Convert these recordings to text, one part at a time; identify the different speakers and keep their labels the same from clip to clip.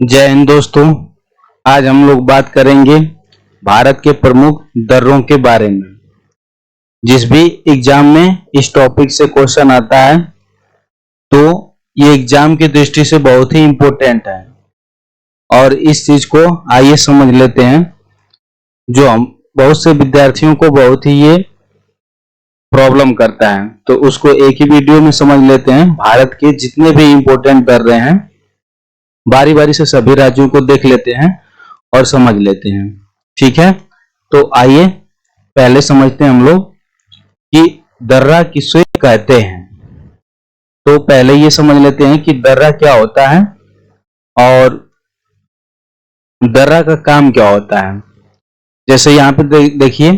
Speaker 1: जय हिंद दोस्तों। आज हम लोग बात करेंगे भारत के प्रमुख दर्रों के बारे में। जिस भी एग्जाम में इस टॉपिक से क्वेश्चन आता है तो ये एग्जाम की दृष्टि से बहुत ही इम्पोर्टेंट है और इस चीज को आइए समझ लेते हैं। जो हम बहुत से विद्यार्थियों को बहुत ही ये प्रॉब्लम करता है, तो उसको एक ही वीडियो में समझ लेते हैं। भारत के जितने भी इम्पोर्टेंट दर्रे हैं बारी बारी से सभी राज्यों को देख लेते हैं और समझ लेते हैं। ठीक है, तो आइए पहले समझते हैं हम लोग कि दर्रा किसे कहते हैं। तो पहले ये समझ लेते हैं कि दर्रा क्या होता है और दर्रा का काम क्या होता है। जैसे यहाँ पे देखिए,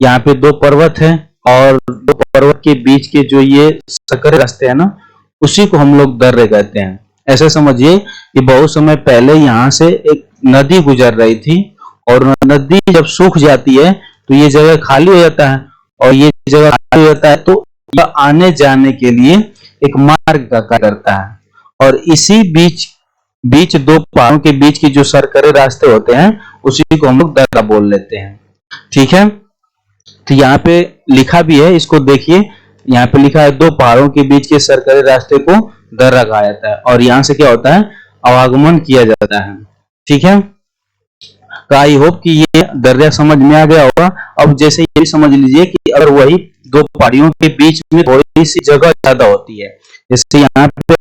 Speaker 1: यहाँ पे दो पर्वत है और दो पर्वत के बीच के जो ये सकरे रास्ते हैं ना, उसी को हम लोग दर्रे कहते हैं। ऐसे समझिए कि बहुत समय पहले यहाँ से एक नदी गुजर रही थी और नदी जब सूख जाती है तो ये जगह खाली हो जाता है और ये जगह खाली हो जाता है तो यह आने जाने के लिए एक मार्ग का कार्य करता है। और इसी बीच दो पहाड़ों के बीच की जो सरकरे रास्ते होते हैं उसी को हम लोग दर्रा बोल लेते हैं। ठीक है, तो यहाँ पे लिखा भी है, इसको देखिए। यहाँ पे लिखा है दो पहाड़ों के बीच के सरकरे रास्ते को दर्रा कहा जाता है और यहाँ से क्या होता है, आवागमन किया जाता है। ठीक है, तो आई होप कि ये दर्रा समझ में आ गया होगा। अब जैसे ये समझ लीजिए कि अगर वही दो पहाड़ियों के बीच में थोड़ी सी जगह ज्यादा होती है, जैसे यहाँ पे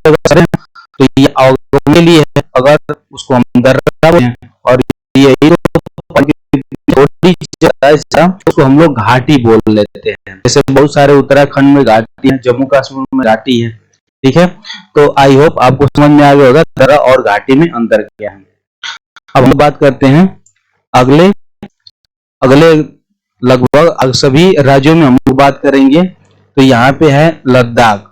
Speaker 1: तो ये आवागमन के लिए है, अगर उसको हम दर्रा बोलते हैं। और ये थोड़ी ज्यादा उसको हम लोग घाटी बोल लेते हैं। जैसे बहुत सारे उत्तराखंड में घाटी है, जम्मू कश्मीर में घाटी है। ठीक है, तो आई होप आपको समझ में आ गया होगा दर्रा और घाटी में अंतर क्या है। अब हम बात करते हैं अगले लगभग सभी राज्यों में हम लोग बात करेंगे। तो यहाँ पे है लद्दाख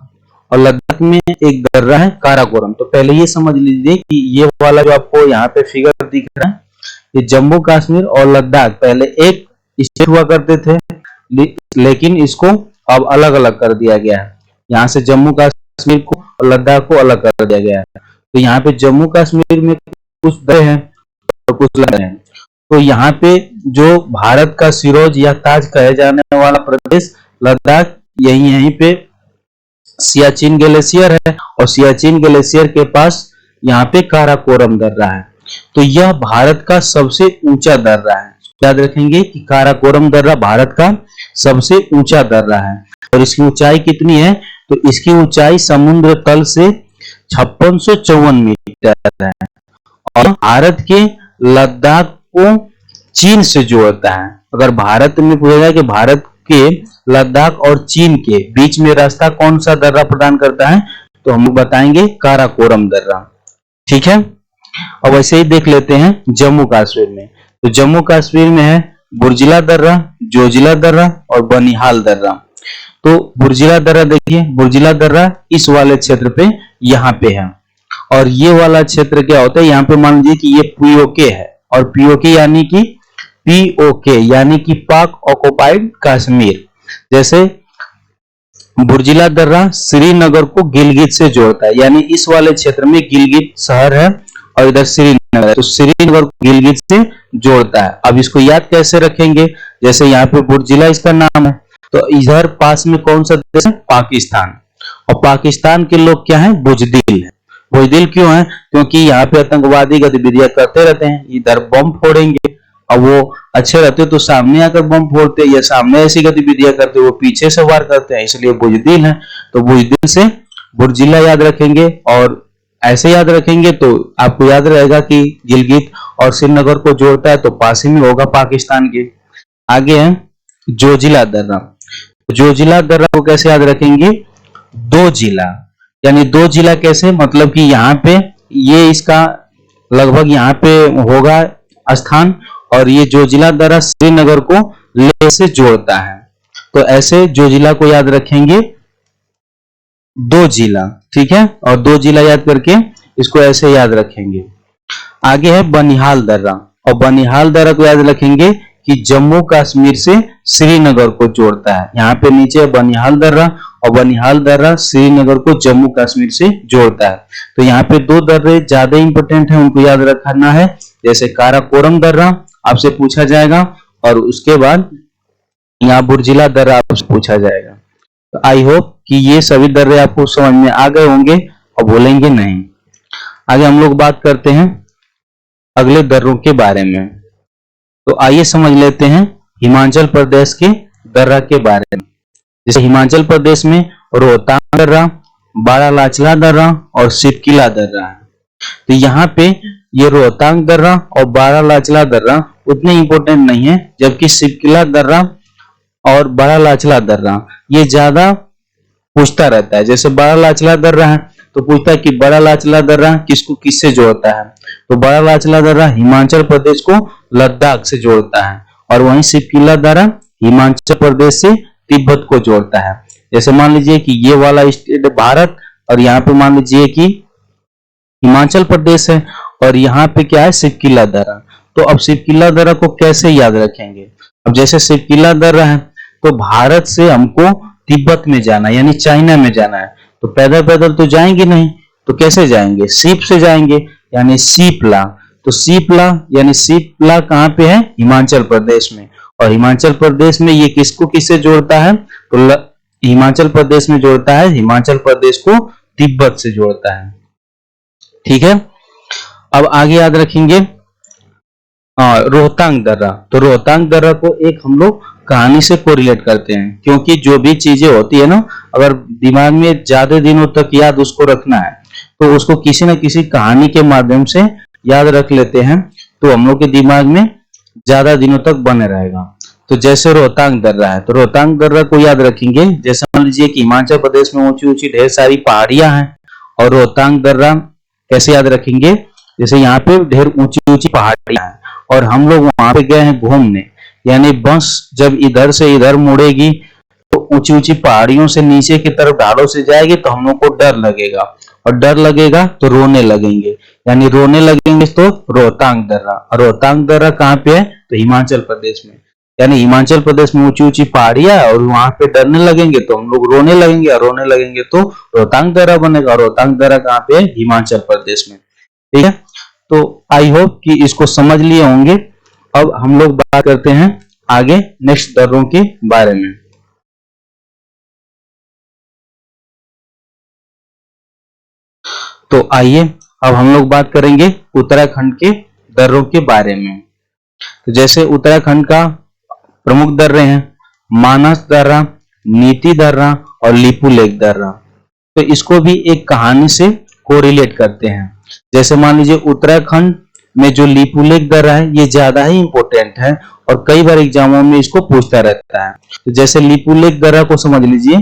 Speaker 1: और लद्दाख में एक दर्रा है काराकोरम। तो पहले ये समझ लीजिए कि ये वाला जो आपको यहाँ पे फिगर दिख रहा है, ये जम्मू कश्मीर और लद्दाख पहले एक स्टेट हुआ करते थे, लेकिन इसको अब अलग अलग कर दिया गया है। यहाँ से जम्मू कश्मीर को और लद्दाख को अलग कर दिया गया है। तो यहाँ पे जम्मू कश्मीर में कुछ दर्रे हैं और कुछ लद्दाख हैं। तो यहाँ पे जो भारत का सिरोज या ताज कहे जाने वाला प्रदेश लद्दाख, यहीं पे सियाचिन ग्लेशियर है और सियाचिन ग्लेशियर के पास यहाँ पे काराकोरम दर्रा है। तो यह भारत का सबसे ऊंचा दर्रा है। याद रखेंगे कि काराकोरम दर्रा भारत का सबसे ऊंचा दर्रा है। और इसकी ऊंचाई कितनी है, तो इसकी ऊंचाई समुद्र तल से 5654 मीटर है और भारत के लद्दाख को चीन से जोड़ता है। अगर भारत में पूछा जाए कि भारत के लद्दाख और चीन के बीच में रास्ता कौन सा दर्रा प्रदान करता है, तो हम बताएंगे काराकोरम दर्रा। ठीक है, अब वैसे ही देख लेते हैं जम्मू कश्मीर में। तो जम्मू कश्मीर में है बुर्जिला दर्रा, जोजिला दर्रा और बनिहाल दर्रा। तो बुर्जिला दर्रा देखिए, बुर्जिला दर्रा इस वाले क्षेत्र पे यहाँ पे है और ये वाला क्षेत्र क्या होता है, यहाँ पे मान लीजिए कि ये पीओके है और पीओके यानी कि पाक ऑक्युपाइड कश्मीर। जैसे बुर्जिला दर्रा श्रीनगर को गिलगित से जोड़ता है, यानी इस वाले क्षेत्र में गिलगित शहर है और इधर श्रीनगर है, तो श्रीनगर को गिलगित से जोड़ता है। अब इसको याद कैसे रखेंगे, जैसे यहाँ पे बुर्जिला इसका नाम है, तो इधर पास में कौन सा देश है, पाकिस्तान। और पाकिस्तान के लोग क्या है, बुजदिल है। बुजदिल क्यों है, क्योंकि यहाँ पे आतंकवादी गतिविधियां करते रहते हैं, इधर बम फोड़ेंगे। अब वो अच्छे रहते तो सामने आकर बम फोड़ते, या सामने ऐसी गतिविधियां करते वो पीछे से वार करते हैं, इसलिए बुजदिल है। तो बुजदिल से बुर्जिला याद रखेंगे और ऐसे याद रखेंगे तो आपको याद रहेगा कि गिलगित और श्रीनगर को जोड़ता है, तो पास ही में होगा पाकिस्तान के। आगे है जोजिला दर्रा। जोजिला दर्रा को कैसे याद रखेंगे, दो जिला, यानी दो जिला कैसे, मतलब कि यहाँ पे ये इसका लगभग यहाँ पे होगा स्थान और ये जोजिला दर्रा श्रीनगर को लेह से जोड़ता है। तो ऐसे जोजिला को याद रखेंगे दो जिला। ठीक है, और दो जिला याद करके इसको ऐसे याद रखेंगे। आगे है बनिहाल दर्रा और बनिहाल दर्रा को याद रखेंगे कि जम्मू कश्मीर से श्रीनगर को जोड़ता है। यहाँ पे नीचे बनिहाल दर्रा और बनिहाल दर्रा श्रीनगर को जम्मू कश्मीर से जोड़ता है। तो यहाँ पे दो दर्रे ज्यादा इंपॉर्टेंट है, उनको याद रखना है। जैसे काराकोरम दर्रा आपसे पूछा जाएगा और उसके बाद यहाँ बुर्जिला दर्रा आपसे पूछा जाएगा। तो आई होप कि ये सभी दर्रे आपको समझ में आ गए होंगे और भूलेंगे नहीं। आगे हम लोग बात करते हैं अगले दर्रों के बारे में। तो आइए समझ लेते हैं हिमाचल प्रदेश के दर्रा के बारे में। जैसे हिमाचल प्रदेश में रोहतांग दर्रा, बारालाचला दर्रा और सिपकिला दर्रा है। तो यहाँ पे ये रोहतांग दर्रा और बारालाचला दर्रा उतने इंपॉर्टेंट नहीं है, जबकि सिपकिला दर्रा और बारालाचला दर्रा ये ज्यादा पूछता रहता है। जैसे बारालाचला दर्रा है तो पूछता है कि बारालाचला दर्रा किसको किससे जोड़ता है। तो बारालाचला दर्रा हिमाचल प्रदेश को लद्दाख से जोड़ता है और वहीं सिपकिला दर्रा हिमाचल प्रदेश से तिब्बत को जोड़ता है। जैसे मान लीजिए कि ये वाला स्टेट भारत और यहाँ पे मान लीजिए कि हिमाचल प्रदेश है और यहाँ पे क्या है सिपकिला दर्रा। तो अब सिपकिला दर्रा को कैसे याद रखेंगे। अब जैसे सिपकिला दर्रा है तो भारत से हमको तिब्बत में जाना है यानी चाइना में जाना है। तो पैदल पैदल तो जाएंगे नहीं, तो कैसे जाएंगे, शिप से जाएंगे यानी शिपला। तो शिपला यानी शिपला कहाँ पे है, हिमाचल प्रदेश में। और हिमाचल प्रदेश में ये किसको किससे जोड़ता है, तो हिमाचल प्रदेश में जोड़ता है हिमाचल प्रदेश को तिब्बत से जोड़ता है। ठीक है, अब आगे याद रखेंगे रोहतांग दर्रा। तो रोहतांग दर्रा को एक हम लोग कहानी से कोरिलेट करते हैं, क्योंकि जो भी चीजें होती है ना, अगर दिमाग में ज्यादा दिनों तक याद उसको रखना है तो उसको किसी न किसी कहानी के माध्यम से याद रख लेते हैं, तो हम लोग के दिमाग में ज्यादा दिनों तक बने रहेगा। तो जैसे रोहतांग दर्रा है, तो रोहतांग दर्रा को याद रखेंगे। जैसे मान लीजिए कि हिमाचल प्रदेश में ऊंची ऊंची ढेर सारी पहाड़ियां हैं और रोहतांग दर्रा कैसे याद रखेंगे, जैसे यहाँ पे ढेर ऊंची ऊंची पहाड़ियां हैं और हम लोग वहां पे गए हैं घूमने, यानी बस जब इधर से इधर मुड़ेगी तो ऊंची ऊंची पहाड़ियों से नीचे की तरफ ढालों से जाएगी तो हम लोग को डर लगेगा और डर लगेगा तो रोने लगेंगे, यानी रोने लगेंगे तो रोहतांग दर्रा। और रोहतांग दर्रा कहाँ पे है, तो हिमाचल प्रदेश में। यानी हिमाचल प्रदेश में ऊंची ऊंची पहाड़ियां और वहां पे डरने लगेंगे तो हम लोग रोने लगेंगे और रोने लगेंगे तो रोहतांग दर्रा बनेगा। रोहतांग दर्रा कहाँ पे है, हिमाचल प्रदेश में। ठीक है, तो आई होप कि इसको समझ लिए होंगे। अब हम लोग बात करते हैं आगे नेक्स्ट दर्रों के बारे में। तो आइए अब हम लोग बात करेंगे उत्तराखंड के दर्रों के बारे में। तो जैसे उत्तराखंड का प्रमुख दर्रे हैं मानस दर्रा, नीति दर्रा और लिपुलेख दर्रा। तो इसको भी एक कहानी से कोरिलेट करते हैं। जैसे मान लीजिए उत्तराखंड में जो लिपुलेख दर्रा है ये ज्यादा ही इंपॉर्टेंट है और कई बार एग्जामों में इसको पूछता रहता है। तो जैसे लिपुलेख दर्रा को समझ लीजिए,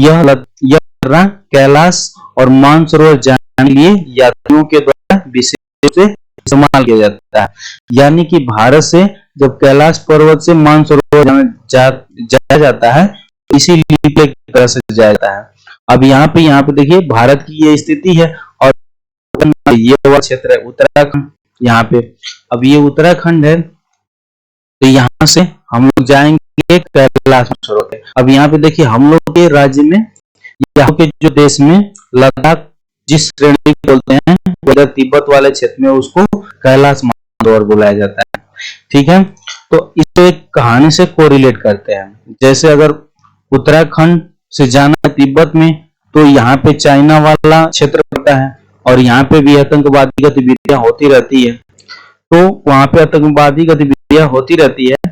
Speaker 1: यह दर्रा कैलाश और मानसरोवर जाने के लिए यात्रियों के द्वारा विशेष रूप से इस्तेमाल किया जाता है। यानी कि भारत से जब कैलाश पर्वत से मानसरोवर जाया जाता है तो इसी लिपुलेख दर्रा से जाया जाता है। अब यहाँ पे देखिए भारत की ये स्थिति है और ये वाला क्षेत्र है उत्तराखंड। यहाँ पे अब ये उत्तराखंड है तो यहाँ से हम लोग जाएंगे कैलाश मानसरोवर। अब यहाँ पे देखिए हम लोग के राज्य में, यहाँ के जो देश में लद्दाख जिस श्रेणी को बोलते हैं उधर तिब्बत वाले क्षेत्र में उसको कैलाश मानसरोवर बुलाया जाता है। ठीक है, तो इसको एक कहानी से कोरिलेट करते हैं। जैसे अगर उत्तराखंड से जाना है तिब्बत में तो यहाँ पे चाइना वाला क्षेत्र पड़ता है और यहाँ पे भी आतंकवादी गतिविधियां होती रहती है। तो वहां पे आतंकवादी गतिविधियां होती रहती है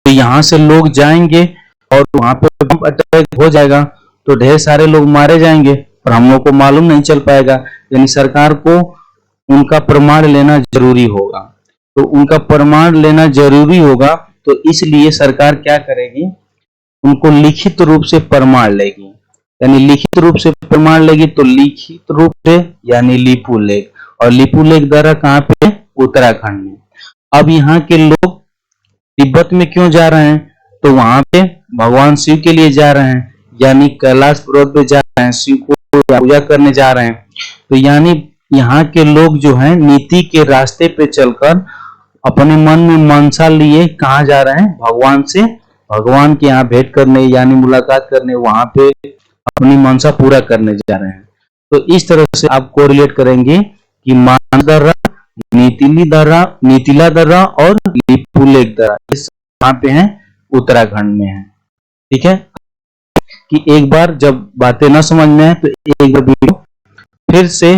Speaker 1: तो यहाँ से लोग जाएंगे और वहां पे बम अटैक हो जाएगा तो ढेर सारे लोग मारे जाएंगे और हम लोग को मालूम नहीं चल पाएगा। यानी सरकार को उनका प्रमाण लेना जरूरी होगा। तो उनका प्रमाण लेना जरूरी होगा तो इसलिए सरकार क्या करेगी, उनको लिखित रूप से प्रमाण लेगी। यानी लिखित रूप से प्रमाण लेगी तो लिखित रूप से यानी लिपुलेख। और लिपुलेख दर्रा कहाँ पे, उत्तराखंड में। अब यहाँ के लोग तिब्बत में क्यों जा रहे हैं, तो वहां पे भगवान शिव के लिए जा रहे हैं, यानी कैलाश पर्वत पे जा रहे हैं, शिव को पूजा करने जा रहे हैं। तो यानी यहाँ के लोग जो हैं नीति के रास्ते पे चलकर अपने मन में मनसा लिए कहाँ जा रहे हैं, भगवान से भगवान के यहाँ भेंट करने यानी मुलाकात करने वहां पे अपनी मनसा पूरा करने जा रहे हैं। तो इस तरह से आप कोरिलेट करेंगे कि मानस दर्रा, नीतिला दर्रा और लिपुलेख दर्रा कहाँ पे है, उत्तराखंड में है। ठीक है, कि एक बार जब बातें न समझ में आए तो एक बार वीडियो फिर से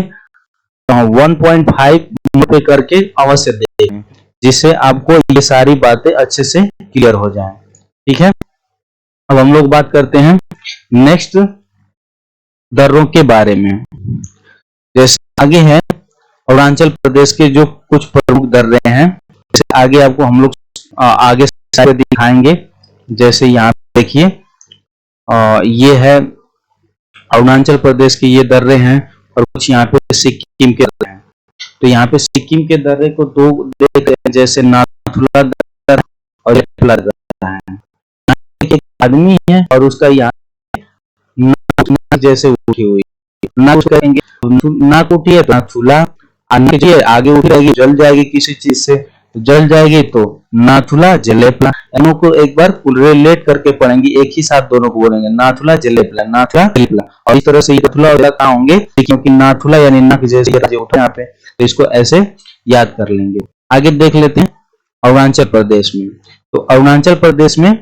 Speaker 1: 1.5 पे करके अवश्य देखें, जिससे आपको ये सारी बातें अच्छे से क्लियर हो जाएं। ठीक है, अब हम लोग बात करते हैं नेक्स्ट दर्रों के बारे में। जैसे आगे है अरुणाचल प्रदेश के जो कुछ प्रमुख दर्रे हैं, जैसे आगे आपको हम लोग आगे सारे दिखाएंगे। जैसे यहाँ देखिए ये है अरुणाचल प्रदेश के ये दर्रे हैं और कुछ यहाँ पे सिक्किम के दर्रे हैं। तो यहाँ पे सिक्किम के दर्रे को दो देख रहे हैं, जैसे नाथुला दर्रा और लेपला दर्रा है। एक आदमी है और उसका यहाँ नाक जैसे उठी हुई, नाक करेंगे नाक उठी है तो नाथुला, आगे उठ जाएगी जल जाएगी किसी चीज से, तो जल जाएगी तो नाथुला जलेपला। दोनों को एक बार रिलेट करके पढ़ेंगे, एक ही साथ दोनों को बोलेंगे नाथुला जलेपला, नाथुला जलेपला। और इस तरह से नाथुला और कहाँ होंगे, क्योंकि नाथुला यानी नक जैसे उठे यहाँ पे, तो इसको ऐसे याद कर लेंगे। आगे देख लेते हैं अरुणाचल प्रदेश में। तो अरुणाचल प्रदेश में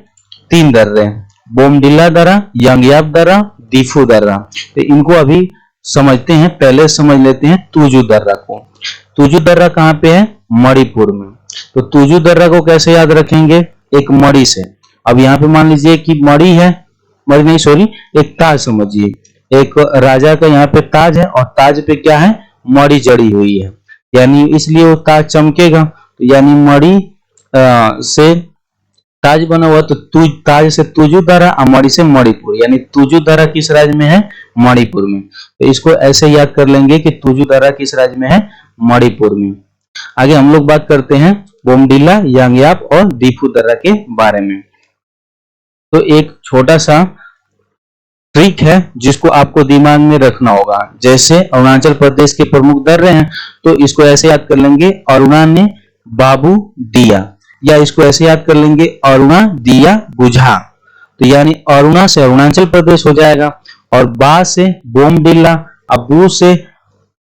Speaker 1: 3 दर्रे हैं, बोमडिला दर्रा, यांगयाप दर्रा, दीफू दर्रा। तो इनको अभी समझते हैं, पहले समझ लेते हैं तुजू दर्रा को। तुजू दर्रा कहाँ पे है, मणिपुर में। तो तुजू दर्रा को कैसे याद रखेंगे, एक मणि से। अब यहाँ पे मान लीजिए कि मणि है, मणि नहीं सॉरी, एक ताज समझिए, एक राजा का यहाँ पे ताज है और ताज पे क्या है, मणि जड़ी हुई है, यानी इसलिए वो ताज चमकेगा। तो यानी मणि से ताज बना हुआ, तो ताज से तुजू दर्रा और मणि से मणिपुर, यानी तुजू दर्रा किस राज्य में है, मणिपुर में। तो इसको ऐसे याद कर लेंगे कि तुजू दर्रा किस राज्य में है, मणिपुर में। आगे हम लोग बात करते हैं बोमडिला, यांगयाप और दीफू दर्रा के बारे में। तो एक छोटा सा ट्रिक है जिसको आपको दिमाग में रखना होगा। जैसे अरुणाचल प्रदेश के प्रमुख दर्रे हैं, तो इसको ऐसे याद कर लेंगे, अरुणा ने बाबू दिया, या इसको ऐसे याद कर लेंगे, अरुणा दिया बुझा। तो यानी अरुणा से अरुणाचल प्रदेश हो जाएगा, और बा से बोमडिला, अबू से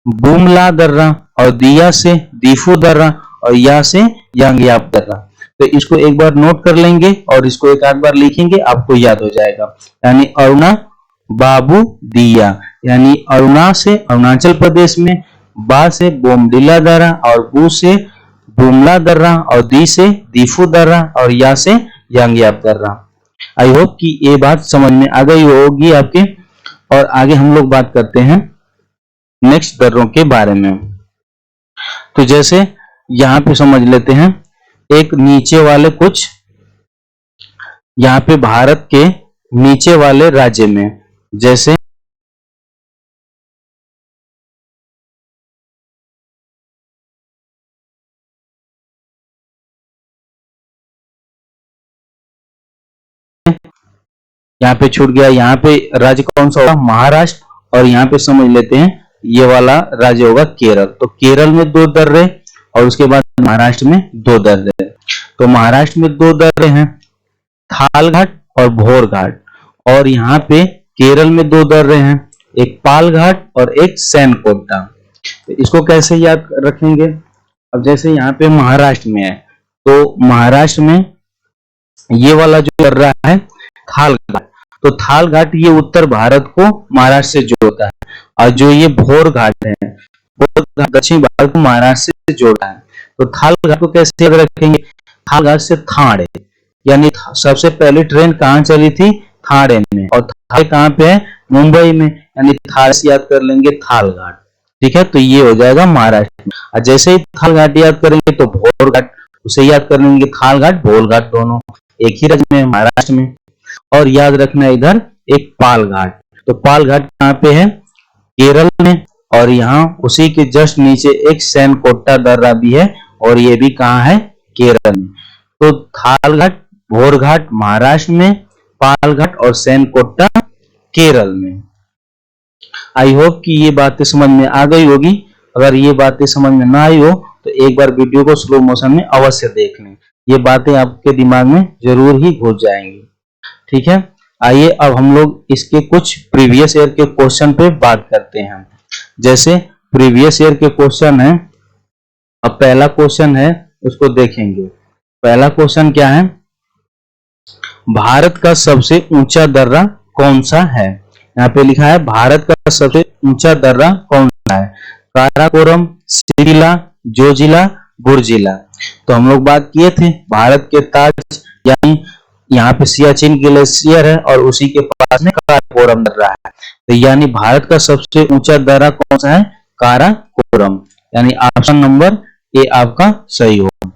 Speaker 1: बुमला दर्रा, और दिया से दीफू दर्रा, और या से यांगयाप दर्रा। तो इसको एक बार नोट कर लेंगे और इसको एक आध बार लिखेंगे, आपको याद हो जाएगा। यानी अरुणा बाबू दिया, यानी अरुणा से अरुणाचल प्रदेश में, बा से बोमडिला दर्रा, और बू से बुमला दर्रा, और दी से दीफू दर्रा, और या से यांगयाप दर्रा। आई होप कि ये बात समझ में आ गई होगी आपके। और आगे हम लोग बात करते हैं नेक्स्ट दर्रों के बारे में। तो जैसे यहाँ पे समझ लेते हैं, एक नीचे वाले कुछ यहाँ पे भारत के नीचे वाले राज्य में, जैसे यहाँ पे छूट गया, यहाँ पे राज्य कौन सा होगा, महाराष्ट्र। और यहाँ पे समझ लेते हैं ये वाला राज्य होगा केरल। तो केरल में 2 दर्रे और उसके बाद महाराष्ट्र में 2 दर्रे। तो महाराष्ट्र में 2 दर्रे हैं, थाल घाट और भोर घाट। और यहाँ पे केरल में 2 दर्रे हैं, एक पाल घाट और एक सैनकोटा। तो इसको कैसे याद रखेंगे, अब जैसे यहाँ पे महाराष्ट्र में है, तो महाराष्ट्र में ये वाला जो दर्रा है थाल घाट, तो थाल घाट ये उत्तर भारत को महाराष्ट्र से जोड़ता है। और जो ये भोर घाट है, भोर घाट दक्षिण भारत को महाराष्ट्र से जोड़ता है। तो थाल घाट को कैसे याद रखेंगे, थाल घाट से थाने, यानी सबसे पहली ट्रेन कहाँ चली थी, थाने में, और थाल कहाँ पे है, मुंबई में, यानी थाल से याद कर लेंगे थाल घाट। ठीक है, तो ये हो जाएगा महाराष्ट्र में। और जैसे ही थाल घाट याद करेंगे तो भोर घाट, उसे याद कर लेंगे, थाल घाट भोर घाट दोनों एक ही राज्य में, महाराष्ट्र में। और याद रखना इधर एक पाल घाट, तो पाल घाट कहाँ पे है, केरल में। और यहाँ उसी के जस्ट नीचे एक सैनकोटा दर्रा भी है, और ये भी कहाँ है, केरल में। तो थाल घाट भोर घाट महाराष्ट्र में, पाल घाट और सैनकोटा केरल में। आई होप कि ये बातें समझ में आ गई होगी। अगर ये बातें समझ में ना आई हो तो एक बार वीडियो को स्लो मोशन में अवश्य देख लें। ये बातें आपके दिमाग में जरूर ही घुस जाएंगी। ठीक है, आइए अब हम लोग इसके कुछ प्रीवियस ईयर के क्वेश्चन पे बात करते हैं। जैसे प्रीवियस ईयर के क्वेश्चन है, अब पहला क्वेश्चन है उसको देखेंगे। पहला क्वेश्चन क्या है, भारत का सबसे ऊंचा दर्रा कौन सा है? यहाँ पे लिखा है भारत का सबसे ऊंचा दर्रा कौन सा है? काराकोरम, सिरिला, जोजिला, बुर्जिला। तो हम लोग बात किए थे भारत के ताज, यानी यहाँ पे सियाचिन ग्लेशियर है और उसी के पास में काराकोरम दर्रा है। तो यानी भारत का सबसे ऊंचा दर्रा कौन सा है? काराकोरम, यानी ऑप्शन नंबर ए आपका सही होगा।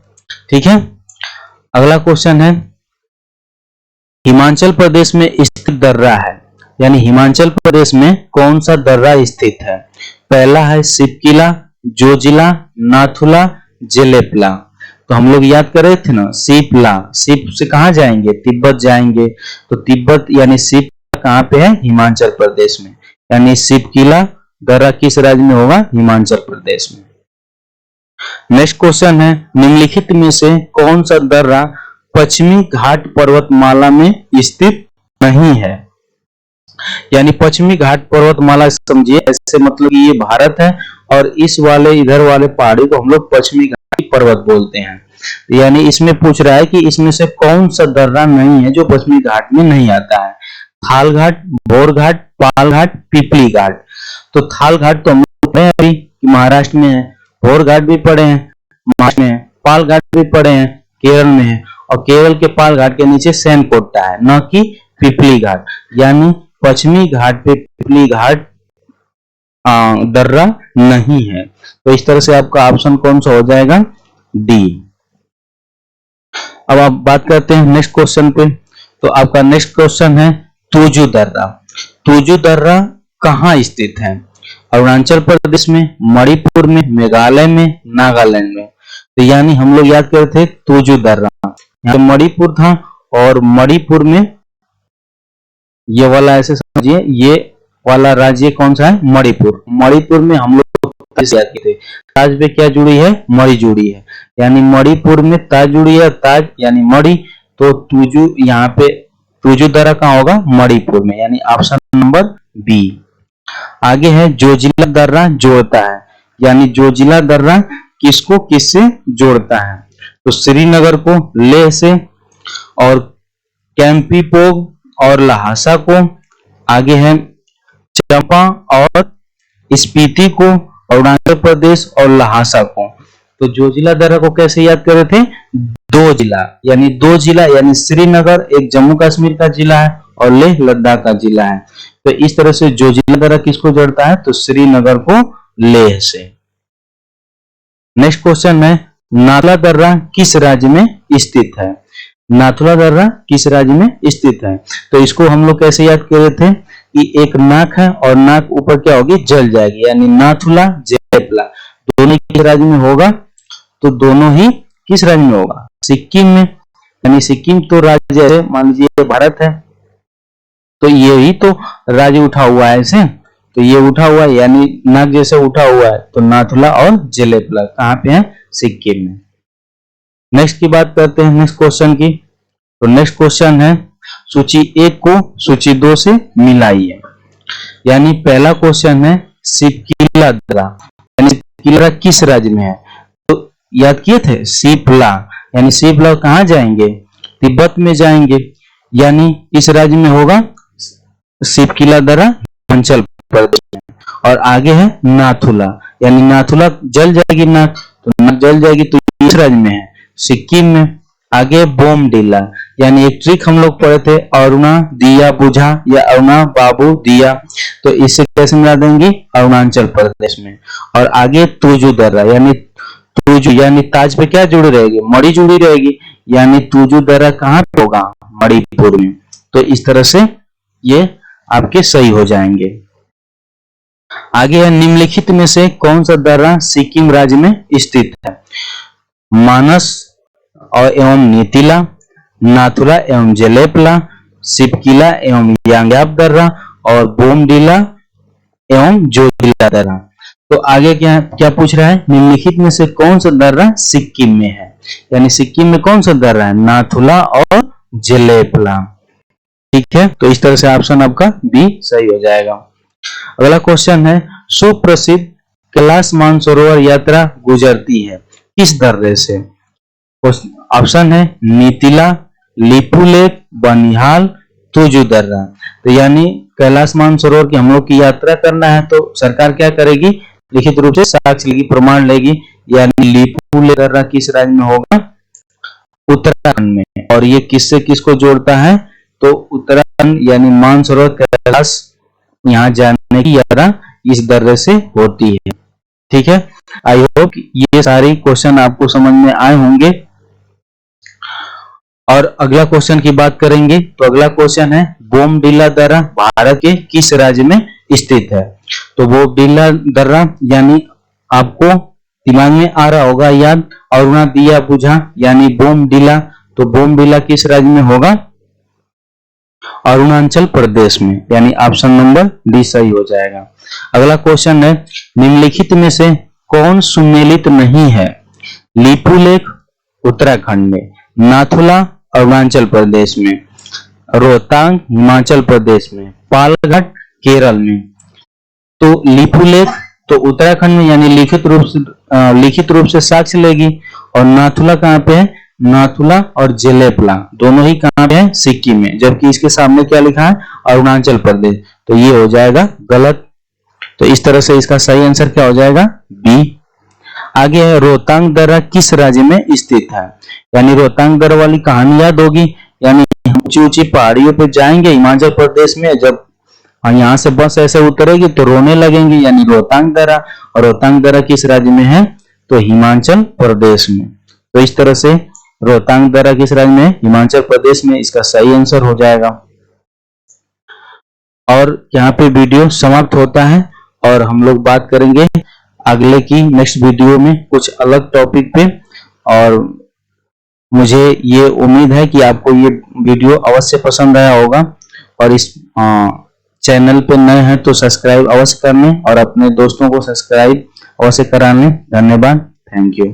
Speaker 1: ठीक है, अगला क्वेश्चन है, हिमाचल प्रदेश में स्थित दर्रा है, यानी हिमाचल प्रदेश में कौन सा दर्रा स्थित है? पहला है सिपकिला, जोजिला, नाथुला, जेलेपला। तो हम लोग याद कर रहे थे ना, सिपला, सिप से कहां जाएंगे? तिब्बत जाएंगे। तो तिब्बत यानी सिप कहां पे है? हिमाचल प्रदेश में, यानी सिपकिला दर्रा किस राज्य में होगा? हिमाचल प्रदेश में। नेक्स्ट क्वेश्चन है, निम्नलिखित में से कौन सा दर्रा पश्चिमी घाट पर्वतमाला में स्थित नहीं है? यानी पश्चिमी घाट पर्वतमाला समझिए ऐसे मतलब कि ये भारत है और इस वाले इधर वाले पहाड़ी को हम लोग पश्चिमी घाट पर्वत बोलते हैं। यानी इसमें पूछ रहा है कि इसमें से कौन सा दर्रा नहीं है जो पश्चिमी घाट में नहीं आता है? थाल घाट, भोर घाट, पाल घाट, पिपली घाट। तो थाल घाट तो हम लोग पढ़े अभी कि महाराष्ट्र में है, भोर घाट भी पढ़े हैं महाराष्ट्र में है, पाल घाट भी पढ़े हैं केरल में है, और केरल के पाल घाट के नीचे सैनकोटा है, न कि पिपली घाट। यानी पश्चिमी घाट पे पिपली घाट दर्रा नहीं है। तो इस तरह से आपका ऑप्शन कौन सा हो जाएगा? डी। अब आप बात करते हैं नेक्स्ट क्वेश्चन पे। तो आपका नेक्स्ट क्वेश्चन है, तुजु दर्रा। तुजु दर्रा कहाँ स्थित है? अरुणाचल प्रदेश में, मणिपुर में, मेघालय में, नागालैंड में। तो यानी हम लोग याद करते थे तुजु दर्रा, यहाँ मणिपुर था और मणिपुर में ये वाला ऐसे समझिए, ये वाला राज्य कौन सा है? मणिपुर। मणिपुर में हम लोग याद किए थे, ताज पे क्या जुड़ी है? मणि जुड़ी है, यानी मणिपुर में ताज जुड़ी है, ताज यानी मणि। तो तुजु यहाँ पे तुजु दर्रा कहाँ होगा? मणिपुर में, यानी ऑप्शन नंबर बी। आगे है जोजिला दर्रा जोड़ता है, यानी जोजिला दर्रा किसको किससे जोड़ता है? तो श्रीनगर को लेह से, और कैंपीपोग और लहासा को, आगे है चंपा और स्पीति को, अरुणाचल प्रदेश और लहासा को। तो जोजिला दर्रा को कैसे याद कर रहे थे? दो जिला, यानी दो जिला, यानी श्रीनगर एक जम्मू कश्मीर का जिला है और लेह लद्दाख का जिला है। तो इस तरह से जोजिला दर्रा किसको जोड़ता है? तो श्रीनगर को लेह से। नेक्स्ट क्वेश्चन है, नाथुला दर्रा किस राज्य में स्थित है? नाथुला दर्रा किस राज्य में स्थित है? तो इसको हम लोग कैसे याद कर रहे थे कि एक नाक है और नाक ऊपर क्या होगी? जल जाएगी, यानी नाथुला जेलेपला। दोनों किस राज्य में होगा? तो दोनों ही किस राज्य में होगा? सिक्किम में, यानी सिक्किम तो राज्य है, मान लीजिए भारत है, तो ये ही तो राज्य उठा हुआ है ऐसे, तो ये उठा हुआ है यानी नाक जैसे उठा हुआ है। तो नाथुला और जेलेपला कहाँ पे है? सिक्किम में। नेक्स्ट की बात करते हैं, नेक्स्ट क्वेश्चन की। तो नेक्स्ट क्वेश्चन है, सूची 1 को सूची 2 से मिलाइए। यानी पहला क्वेश्चन है सिपकिला दर्रा, यानी सिपकिला किस राज्य में है? तो याद किए थे सिपला, यानी सिपला कहाँ जाएंगे? तिब्बत में जाएंगे, यानी इस राज्य में होगा सिपकिला दर्रा हिमाचल प्रदेश में। और आगे है नाथुला, यानी नाथुला जल जाएगी नाक, तो नाक जल जाएगी तो इस राज्य में है? सिक्किम में। आगे बोमडिला, यानी एक ट्रिक हम लोग पढ़े थे, अरुणा दिया बुझा या अरुणा बाबू दिया, तो इससे कैसे मिला देंगे? अरुणाचल प्रदेश में। और आगे तुजु दर्रा, यानी तुजु यानी ताज पे क्या जुड़ी रहेगी? मणि जुड़ी रहेगी, यानी तुजु दर्रा कहाँ पे होगा? मणिपुर में। तो इस तरह से ये आपके सही हो जाएंगे। आगे है, निम्नलिखित में से कौन सा दर्रा सिक्किम राज्य में स्थित है? मानस और एवं नीतिला, नाथुला एवं जेलेपला, सिपकिला एवं यांग्याप दर्रा, और बोमडिला एवं जोजिला दर्रा। तो आगे क्या क्या पूछ रहा है? निम्नलिखित में से कौन सा दर्रा सिक्किम में है? यानी सिक्किम में कौन सा दर्रा है? नाथुला और जेलेपला। ठीक है, तो इस तरह से ऑप्शन आपका बी सही हो जाएगा। अगला क्वेश्चन है, सुप्रसिद्ध कैलाश मानसरोवर यात्रा गुजरती है किस दर्रे से? ऑप्शन है नीतिला, लिपुलेख, बनिहाल, तुजू दर्रा। तो यानी कैलाश मानसरोवर की हम लोग की यात्रा करना है तो सरकार क्या करेगी? लिखित रूप से साक्ष्य लेगी, प्रमाण लेगी। यानी लिपुलेख दर्रा किस राज्य में होगा? उत्तराखंड में। और ये किससे किसको जोड़ता है? तो उत्तराखंड यानी मानसरोवर कैलाश यहाँ जाने की यात्रा इस दर्रे से होती है। ठीक है, आई होप ये सारी क्वेश्चन आपको समझ में आए होंगे। और अगला क्वेश्चन की बात करेंगे तो अगला क्वेश्चन है, बोमडिला दर्रा भारत के किस राज्य में स्थित है? तो बोमडिला दर्रा यानी आपको दिमाग में आ रहा होगा याद, अरुणा दिया बुझा यानी बोमडिला। तो बोमडिला किस राज्य में होगा? अरुणाचल प्रदेश में, यानी ऑप्शन नंबर डी सही हो जाएगा। अगला क्वेश्चन है, निम्नलिखित में से कौन सुमेलित नहीं है? लिपुलेख उत्तराखंड में, नाथुला अरुणाचल प्रदेश में, रोहतांग हिमाचल प्रदेश में, पालघाट केरल में। तो लिपुलेख तो उत्तराखंड में यानी लिखित रूप से साक्ष्य लेगी। और नाथुला कहाँ पे है? नाथुला और जेलेपला दोनों ही कहाँ पे है? सिक्किम में। जबकि इसके सामने क्या लिखा है? अरुणाचल प्रदेश। तो ये हो जाएगा गलत। तो इस तरह से इसका सही आंसर क्या हो जाएगा? बी। आगे है, रोहतांग दर्रा किस राज्य में स्थित है? यानी रोहतांग दर्रा वाली कहानी याद होगी। यानी ऊंची ऊंची पहाड़ियों पे जाएंगे हिमाचल प्रदेश में, जब यहाँ से बस ऐसे उतरेगी तो रोने लगेंगे, यानी रोहतांग दर्रा। और रोहतांग दर्रा किस राज्य में है? तो हिमाचल प्रदेश में। तो इस तरह से रोहतांग दर्रा किस राज्य में? हिमाचल प्रदेश में। इसका सही आंसर हो जाएगा। और यहाँ पे वीडियो समाप्त होता है और हम लोग बात करेंगे अगले की नेक्स्ट वीडियो में कुछ अलग टॉपिक पे। और मुझे ये उम्मीद है कि आपको ये वीडियो अवश्य पसंद आया होगा। और इस चैनल पे नए हैं तो सब्सक्राइब अवश्य करने और अपने दोस्तों को सब्सक्राइब अवश्य कराने। धन्यवाद, थैंक यू।